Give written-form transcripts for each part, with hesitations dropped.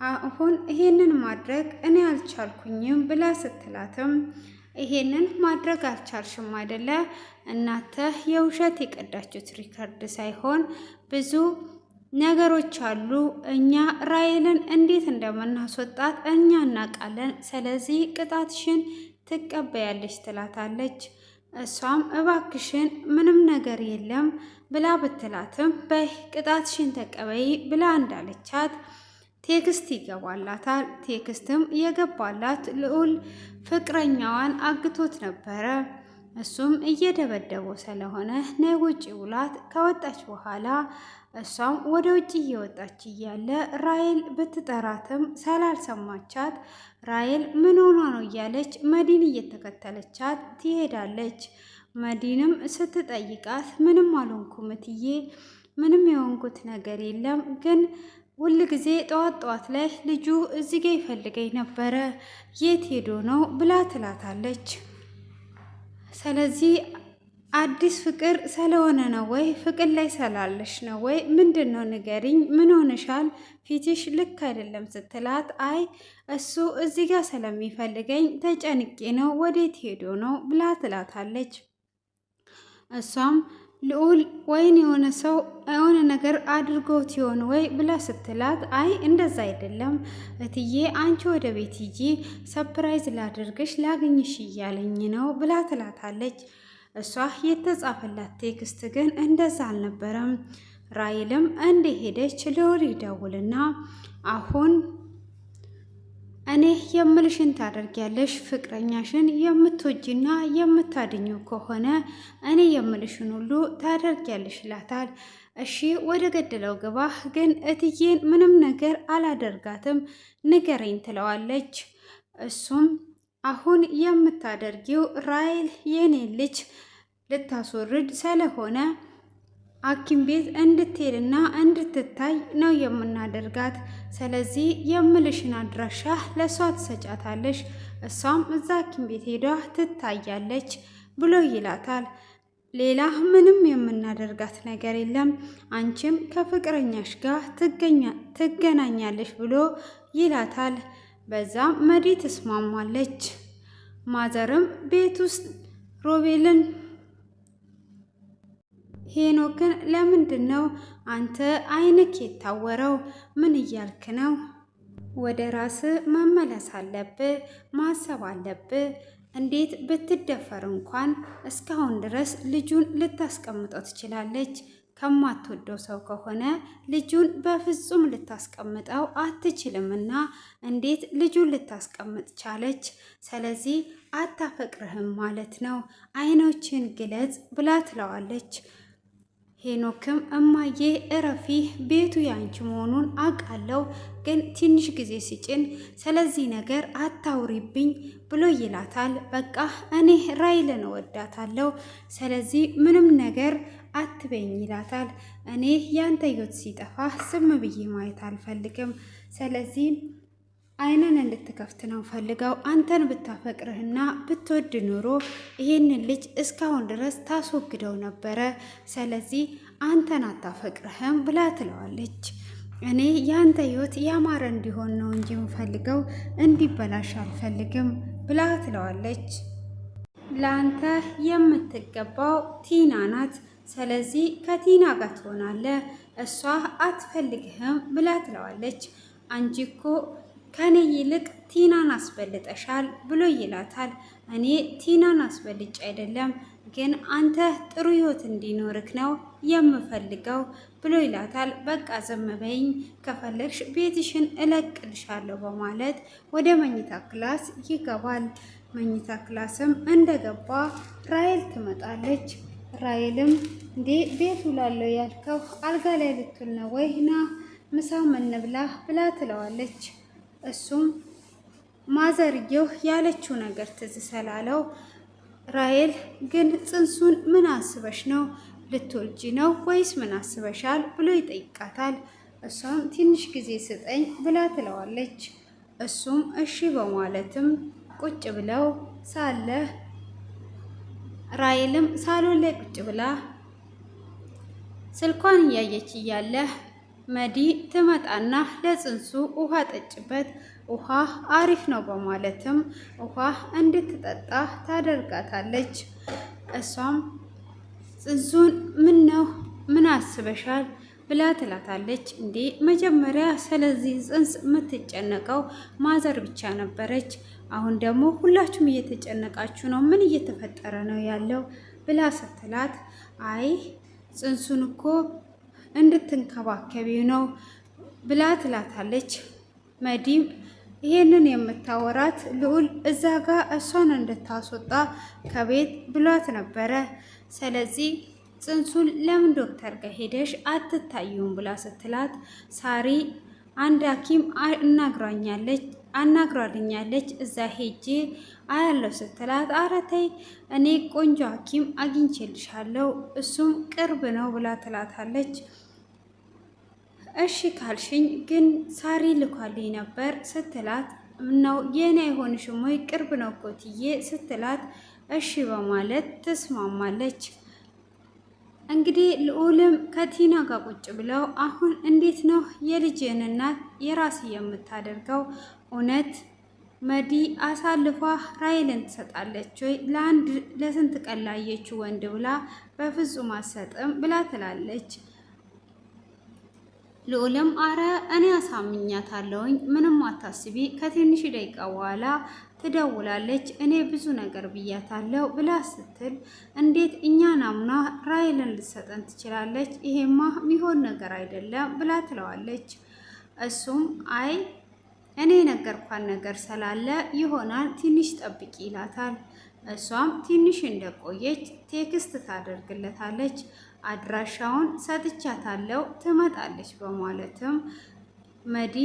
አሁን ይሄንን ማድረግ እኔ አልቻልኩኝም ብላ ስትላትም ይሄንን ማድረግ አልቻልሽም አይደለ? እናትህ የውሸት የቀዳችሁት ሪከርድ ሳይሆን ብዙ ነገሮች አሉ። እኛ ራሔልን እንዴት እንደምናስወጣት እኛ እናውቃለን። ስለዚህ ቅጣትሽን ትቀበያለሽ ትላታለች። እሷም እባክሽን ምንም ነገር የለም ብላ ብትላትም በይ ቅጣትሽን ተቀበይ ብላ እንዳለቻት ቴክስት ይገባላታል። ቴክስትም የገባላት ልዑል ፍቅረኛዋን አግቶት ነበረ። እሱም እየደበደበው ስለሆነ ነይ ውጭ ብላት ከወጣች በኋላ እሷም ወደ ውጭ እየወጣች እያለ ራሔል ብትጠራትም ስላልሰማቻት ራሔል ምን ሆኗ ነው እያለች መዲን እየተከተለቻት ትሄዳለች። መዲንም ስትጠይቃት ምንም አልሆንኩም እትዬ፣ ምንም የሆንኩት ነገር የለም ግን ሁል ጊዜ ጠዋት ጠዋት ላይ ልጁ እዚህ ጋ ይፈልገኝ ነበረ የት ሄዶ ነው ብላ ትላታለች። ስለዚህ አዲስ ፍቅር ስለሆነ ነው ወይ ፍቅር ላይ ስላለሽ ነው ወይ ምንድን ነው ንገሪኝ፣ ምን ሆነሻል? ፊትሽ ልክ አይደለም ስትላት አይ እሱ እዚህ ጋር ስለሚፈልገኝ ተጨንቄ ነው ወዴት ሄዶ ነው ብላ ትላታለች። እሷም ልዑል ወይን የሆነ ሰው የሆነ ነገር አድርጎት ይሆን ወይ ብላ ስትላት አይ እንደዛ አይደለም እትዬ፣ አንቺ ወደ ቤት ሂጂ ሰፕራይዝ ላድርግሽ ላግኝሽ እያለኝ ነው ብላ ትላታለች። እሷ የተጻፈላት ቴክስት ግን እንደዛ አልነበረም። ራሔልም እንደሄደች ልዑል ይደውልና አሁን እኔ የምልሽን ታደርጊያለሽ፣ ፍቅረኛሽን የምትወጂና የምታድኙ ከሆነ እኔ የምልሽን ሁሉ ታደርጊያለሽ ይላታል። እሺ ወደ ገደለው ግባ፣ ግን እትዬን ምንም ነገር አላደርጋትም ንገረኝ ትለዋለች። እሱም አሁን የምታደርጊው ራሔል የኔን ልጅ ልታስወርድ ስለሆነ ሐኪም ቤት እንድትሄድና እንድትታይ ነው የምናደርጋት። ስለዚህ የምልሽን አድራሻ ለእሷ ትሰጫታለሽ፣ እሷም እዛ ሐኪም ቤት ሄዷ ትታያለች ብሎ ይላታል። ሌላ ምንም የምናደርጋት ነገር የለም፣ አንቺም ከፍቅረኛሽ ጋር ትገናኛለሽ ብሎ ይላታል። በዛም መዲ ትስማማለች። ማዘርም ቤት ውስጥ ሮቤልን ሄኖክን ለምንድን ነው አንተ አይንክ የታወረው? ምን እያልክ ነው? ወደ ራስ መመለስ አለብህ፣ ማሰብ አለብህ። እንዴት ብትደፈር እንኳን እስካሁን ድረስ ልጁን ልታስቀምጠው ትችላለች። ከማትወደው ሰው ከሆነ ልጁን በፍጹም ልታስቀምጠው አትችልምና እንዴት ልጁን ልታስቀምጥ ቻለች? ስለዚህ አታፈቅርህም ማለት ነው፣ አይኖችን ግለጽ ብላ ትለዋለች። ሄኖክም እማዬ እረፊ፣ ቤቱ ያንቺ መሆኑን አውቃለሁ፣ ግን ትንሽ ጊዜ ሲጭን ስለዚህ ነገር አታውሪብኝ ብሎ ይላታል። በቃ እኔ ራሔልን እወዳታለሁ፣ ስለዚህ ምንም ነገር አትበኝ ይላታል። እኔ ያንተ ህይወት ሲጠፋ ዝም ብዬ ማየት አልፈልግም፣ ስለዚህ አይንን እንድትከፍት ነው ፈልገው። አንተን ብታፈቅርህና ብትወድ ኑሮ ይሄንን ልጅ እስካሁን ድረስ ታስወግደው ነበረ። ስለዚህ አንተን አታፈቅርህም ብላ ትለዋለች። እኔ ያንተ ህይወት ያማረ እንዲሆን ነው እንጂ የምፈልገው እንዲበላሽ አልፈልግም ብላ ትለዋለች። ለአንተ የምትገባው ቲና ናት፣ ስለዚህ ከቲና ጋር ትሆናለህ፣ እሷ አትፈልግህም ብላ ትለዋለች። አንቺ እኮ ከኔ ይልቅ ቲናን አስበልጠሻል ብሎ ይላታል። እኔ ቲናን አስበልጭ አይደለም፣ ግን አንተ ጥሩ ህይወት እንዲኖርክ ነው የምፈልገው ብሎ ይላታል። በቃ ዝም በይኝ፣ ከፈለግሽ ቤትሽን እለቅልሻለሁ በማለት ወደ መኝታ ክላስ ይገባል። መኝታ ክላስም እንደገባ ራሔል ትመጣለች። ራሔልም እንዴ ቤት ውላለሁ ያልከው አልጋ ላይ ልትውል ነው ወይ? ና ምሳ እንብላ ብላ ትለዋለች። እሱም ማዘርየው ያለችው ነገር ትዝ ስላለው ራሔል ግን ጽንሱን ምን አስበሽ ነው? ልትወልጂ ነው ወይስ ምን አስበሻል ብሎ ይጠይቃታል። እሷም ትንሽ ጊዜ ስጠኝ ብላ ትለዋለች። እሱም እሺ በማለትም ቁጭ ብለው ሳለ ራሔልም ሳሎን ላይ ቁጭ ብላ ስልኳን እያየች እያለ መዲ ትመጣና ለጽንሱ ውሃ ጠጭበት፣ ውሃ አሪፍ ነው በማለትም ውሃ እንድትጠጣ ታደርጋታለች። እሷም ጽንሱን ምን ነው ምን አስበሻል ብላ ትላታለች። እንዴ መጀመሪያ ስለዚህ ጽንስ የምትጨነቀው ማዘር ብቻ ነበረች፣ አሁን ደግሞ ሁላችሁም እየተጨነቃችሁ ነው፣ ምን እየተፈጠረ ነው ያለው ብላ ስትላት፣ አይ ጽንሱን እኮ እንድትንከባከቢው ነው ብላ ትላታለች። መዲም ይሄንን የምታወራት ልዑል እዛ ጋር እሷን እንድታስወጣ ከቤት ብሏት ነበረ። ስለዚህ ጽንሱን ለምን ዶክተር ጋር ሄደሽ አትታዩም ብላ ስትላት፣ ሳሪ አንድ ሐኪም አናግራልኛለች እዛ ሄጄ አያለው ስትላት፣ ኧረ ተይ እኔ ቆንጆ ሐኪም አግኝቼልሻለሁ እሱም ቅርብ ነው ብላ ትላታለች። እሺ ካልሽኝ ግን ሳሪ ልኳልኝ ነበር ስትላት፣ ነው የኔ አይሆንሽም ወይ ቅርብ ነው ኮትዬ ስትላት፣ እሺ በማለት ትስማማለች። እንግዲህ ልዑልም ከቲና ጋር ቁጭ ብለው አሁን እንዴት ነው የልጅን እናት የራስ የምታደርገው? እውነት መዲ አሳልፏ ራይልን ትሰጣለች ወይ? ለስንት ቀን ላየችው ወንድ ብላ በፍጹም አትሰጥም ብላ ትላለች። ልዑልም አረ እኔ አሳምኛታለሁኝ ምንም አታስቢ፣ ከትንሽ ደቂቃ በኋላ ትደውላለች፣ እኔ ብዙ ነገር ብያታለሁ ብላ ስትል፣ እንዴት እኛን አምና ራይልን ልትሰጠን ትችላለች? ይሄማ ሚሆን ነገር አይደለም ብላ ትለዋለች። እሱም አይ እኔ ነገርኳን ነገር ስላለ ይሆናል ትንሽ ጠብቂ ይላታል። እሷም ትንሽ እንደቆየች ቴክስት ታደርግለታለች። አድራሻውን ሰጥቻታለሁ ትመጣለች በማለትም መዲ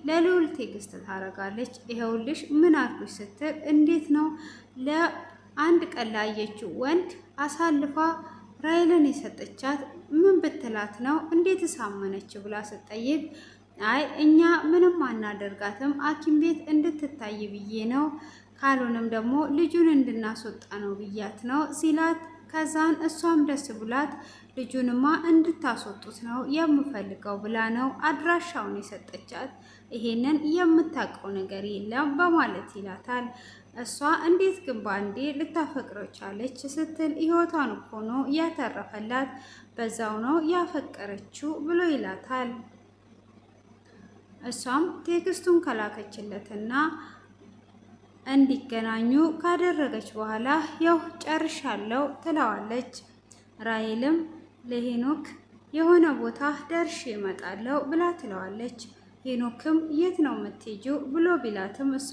ለልዑል ቴክስት ታደርጋለች። ይኸውልሽ ምን አልኩሽ ስትል፣ እንዴት ነው ለአንድ ቀን ላየችው ወንድ አሳልፋ ራይልን የሰጠቻት? ምን ብትላት ነው እንዴት ሳመነች ብላ ስትጠይቅ፣ አይ እኛ ምንም አናደርጋትም ሐኪም ቤት እንድትታይ ብዬ ነው፣ ካልሆነም ደግሞ ልጁን እንድናስወጣ ነው ብያት ነው ሲላት፣ ከዛን እሷም ደስ ብላት ልጁንማ እንድታስወጡት ነው የምፈልገው ብላ ነው አድራሻውን የሰጠቻት፣ ይሄንን የምታውቀው ነገር የለም በማለት ይላታል። እሷ እንዴት ግን ባንዴ ልታፈቅረው ቻለች ስትል፣ ህይወቷን እኮ ነው ያተረፈላት፣ በዛው ነው ያፈቀረችው ብሎ ይላታል። እሷም ቴክስቱን ከላከችለትና እንዲገናኙ ካደረገች በኋላ ያው ጨርሻለሁ ትለዋለች። ራይልም ለሄኖክ የሆነ ቦታ ደርሼ እመጣለሁ ብላ ትለዋለች። ሄኖክም የት ነው የምትሄጂው ብሎ ቢላትም እሷ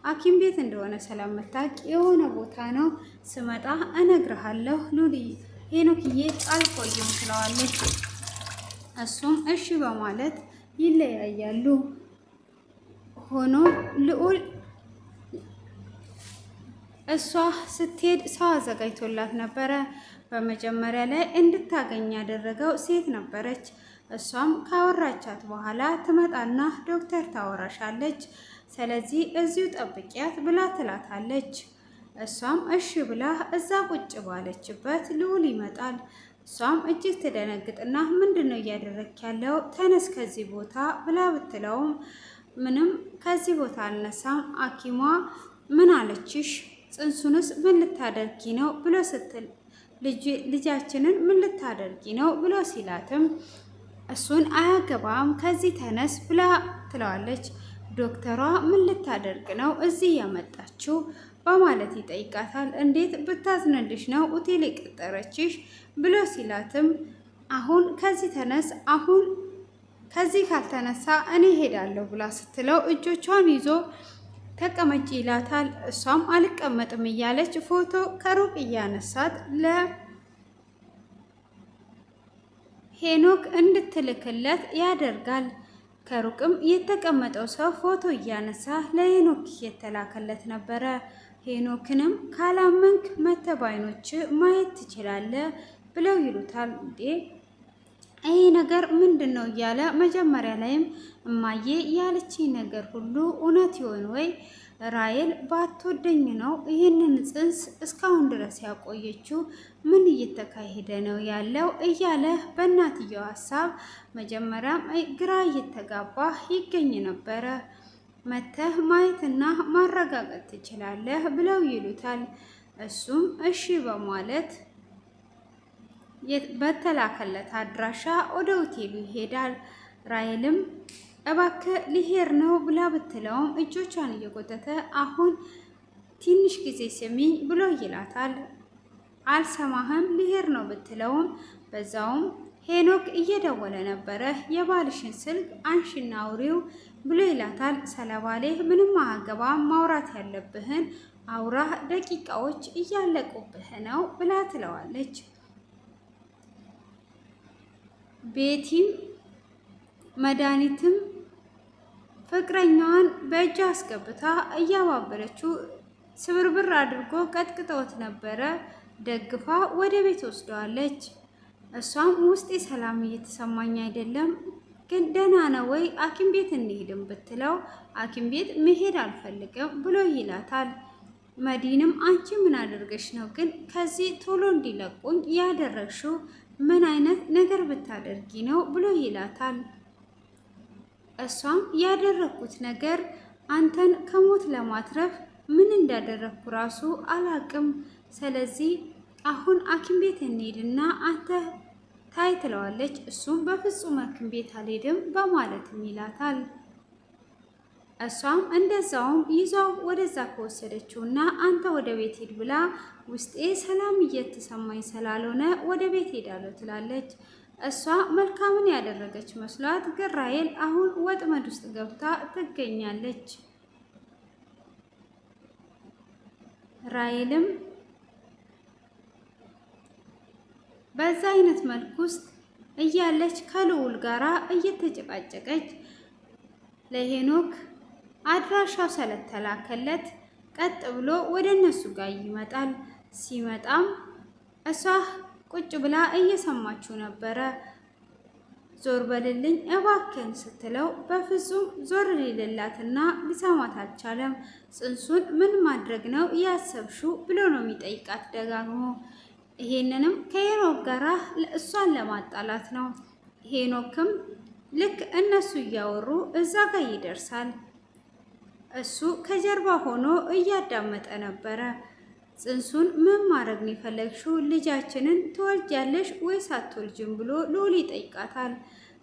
ሐኪም ቤት እንደሆነ ስለምታውቅ የሆነ ቦታ ነው ስመጣ እነግርሃለሁ ሉሊ ሄኖክዬ አልቆይም ትለዋለች። እሱም እሺ በማለት ይለያያሉ። ሆኖ ልዑል እሷ ስትሄድ ሰው አዘጋጅቶላት ነበረ። በመጀመሪያ ላይ እንድታገኝ ያደረገው ሴት ነበረች። እሷም ካወራቻት በኋላ ትመጣና ዶክተር ታወራሻለች፣ ስለዚህ እዚሁ ጠብቂያት ብላ ትላታለች። እሷም እሺ ብላ እዛ ቁጭ ባለችበት ልዑል ይመጣል። እሷም እጅግ ትደነግጥና ምንድን ነው እያደረክ ያለው? ተነስ ከዚህ ቦታ ብላ ብትለውም ምንም ከዚህ ቦታ አልነሳም፣ ሐኪሟ ምን አለችሽ? ጽንሱንስ ምን ልታደርጊ ነው ብሎ ስትል፣ ልጃችንን ምን ልታደርጊ ነው ብሎ ሲላትም እሱን አያገባም ከዚህ ተነስ ብላ ትለዋለች። ዶክተሯ ምን ልታደርግ ነው እዚህ ያመጣችው በማለት ይጠይቃታል። እንዴት ብታዝንልሽ ነው ሆቴል የቀጠረችሽ ብሎ ሲላትም አሁን ከዚህ ተነስ፣ አሁን ከዚህ ካልተነሳ እኔ ሄዳለሁ ብላ ስትለው እጆቿን ይዞ ተቀመጪ ይላታል። እሷም አልቀመጥም እያለች ፎቶ ከሩቅ እያነሳት ለሄኖክ እንድትልክለት ያደርጋል። ከሩቅም የተቀመጠው ሰው ፎቶ እያነሳ ለሄኖክ እየተላከለት ነበረ። ሄኖክንም ካላመንክ መተህ በዓይኖች ማየት ትችላለህ ብለው ይሉታል። እንዴ ይሄ ነገር ምንድን ነው እያለ መጀመሪያ ላይም እማዬ ያለችኝ ነገር ሁሉ እውነት ይሆን ወይ? ራሔል ባትወደኝ ነው ይህንን ጽንስ እስካሁን ድረስ ያቆየችው? ምን እየተካሄደ ነው ያለው እያለ በእናትየው ሀሳብ መጀመሪያም ግራ እየተጋባ ይገኝ ነበረ። መተህ ማየትና ማረጋገጥ ትችላለህ ብለው ይሉታል። እሱም እሺ በማለት በተላከለት አድራሻ ወደ ሆቴሉ ይሄዳል። ራሔልም እባክህ ሊሄድ ነው ብላ ብትለውም እጆቿን እየጎተተ አሁን ትንሽ ጊዜ ስሚኝ ብሎ ይላታል። አልሰማህም ሊሄድ ነው ብትለውም በዛውም ሄኖክ እየደወለ ነበረ፣ የባልሽን ስልክ አንሺና አውሪው ብሎ ይላታል። ስለባሌ ምንም አያገባም፣ ማውራት ያለብህን አውራ፣ ደቂቃዎች እያለቁብህ ነው ብላ ትለዋለች። ቤቲም መድኃኒትም ፍቅረኛዋን በእጅ አስገብታ እያባበለችው ስብርብር አድርጎ ቀጥቅጠውት ነበረ። ደግፋ ወደ ቤት ወስደዋለች። እሷም ውስጤ ሰላም እየተሰማኝ አይደለም፣ ግን ደህና ነው ወይ ሐኪም ቤት እንሄድም ብትለው ሐኪም ቤት መሄድ አልፈልግም ብሎ ይላታል። መዲንም አንቺ ምን አድርገሽ ነው ግን ከዚህ ቶሎ እንዲለቁኝ ያደረግሽው? ምን አይነት ነገር ብታደርጊ ነው ብሎ ይላታል። እሷም ያደረኩት ነገር አንተን ከሞት ለማትረፍ ምን እንዳደረግኩ ራሱ አላቅም። ስለዚህ አሁን ሐኪም ቤት እንሄድና አንተ ታይ ትለዋለች። እሱም በፍጹም ሐኪም ቤት አልሄድም በማለትም ይላታል። እሷም እንደዛውም ይዛው ወደዛ ከወሰደችውና አንተ ወደ ቤት ሄድ ብላ ውስጤ ሰላም እየተሰማኝ ስላልሆነ ወደ ቤት ሄዳለሁ ትላለች። እሷ መልካምን ያደረገች መስሏት፣ ግን ራሔል አሁን ወጥመድ ውስጥ ገብታ ትገኛለች። ራሔልም በዛ አይነት መልኩ ውስጥ እያለች ከልዑል ጋራ እየተጨቃጨቀች ለሄኖክ አድራሻው ስለተላከለት ቀጥ ብሎ ወደ እነሱ ጋር ይመጣል። ሲመጣም እሷ ቁጭ ብላ እየሰማችው ነበረ። ዞር በልልኝ እባክህን ስትለው በፍጹም ዞር ሊልላትና ሊሰማት አልቻለም። ጽንሱን ምን ማድረግ ነው ያሰብሽው ብሎ ነው የሚጠይቃት ደጋግሞ። ይሄንንም ከሄኖክ ጋራ እሷን ለማጣላት ነው። ሄኖክም ልክ እነሱ እያወሩ እዛ ጋር ይደርሳል። እሱ ከጀርባ ሆኖ እያዳመጠ ነበረ። ጽንሱን ምን ማድረግ ነው የፈለግሽው? ልጃችንን ትወልጃለሽ ወይስ አትወልጅም ብሎ ልዑል ይጠይቃታል።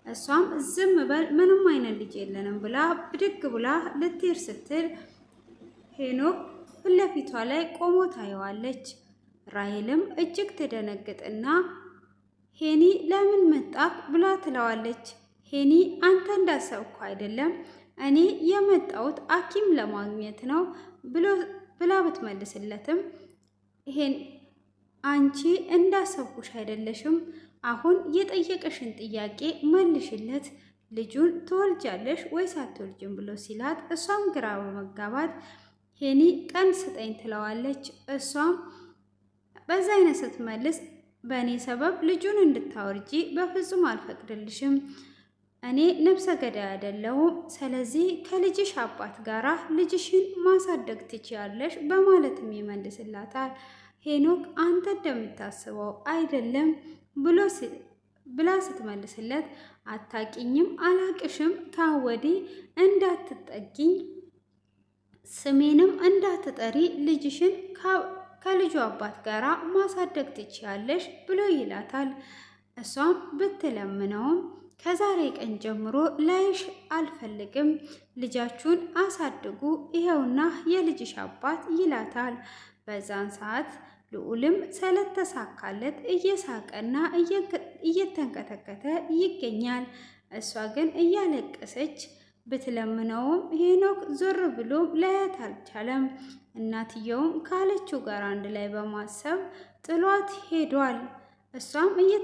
እሷም ዝም በል ምንም አይነት ልጅ የለንም ብላ ብድግ ብላ ልትሄድ ስትል ሄኖክ ፊት ለፊቷ ላይ ቆሞ ታየዋለች። ራሔልም እጅግ ትደነግጥና ሄኒ ለምን መጣህ ብላ ትለዋለች። ሄኒ አንተ እንዳሰብኩ አይደለም፣ እኔ የመጣሁት ሐኪም ለማግኘት ነው ብላ ብትመልስለትም ይሄን አንቺ እንዳሰብኩሽ አይደለሽም፣ አሁን የጠየቀሽን ጥያቄ መልሽለት፣ ልጁን ትወልጃለሽ ወይስ አትወልጅም ብሎ ሲላት እሷም ግራ በመጋባት ሄኒ ቀን ስጠኝ ትለዋለች። እሷም በዛ አይነት ስትመልስ በእኔ ሰበብ ልጁን እንድታወርጂ በፍጹም አልፈቅድልሽም፣ እኔ ነፍሰ ገዳይ አይደለሁም። ስለዚህ ከልጅሽ አባት ጋራ ልጅሽን ማሳደግ ትችያለሽ በማለትም ይመልስላታል። ሄኖክ አንተ እንደምታስበው አይደለም ብላ ስትመልስለት አታቂኝም፣ አላቅሽም፣ ከወዲህ እንዳትጠጊኝ፣ ስሜንም እንዳትጠሪ፣ ልጅሽን ከልጁ አባት ጋራ ማሳደግ ትችያለሽ ብሎ ይላታል። እሷም ብትለምነውም ከዛሬ ቀን ጀምሮ ላይሽ አልፈልግም፣ ልጃችሁን አሳድጉ፣ ይኸውና የልጅሽ አባት ይላታል። በዛን ሰዓት ልዑልም ስለተሳካለት እየሳቀና እየተንቀተከተ ይገኛል። እሷ ግን እያለቀሰች ብትለምነውም ሄኖክ ዞር ብሎ ላያት አልቻለም። እናትየውም ካለችው ጋር አንድ ላይ በማሰብ ጥሏት ሄዷል። እሷም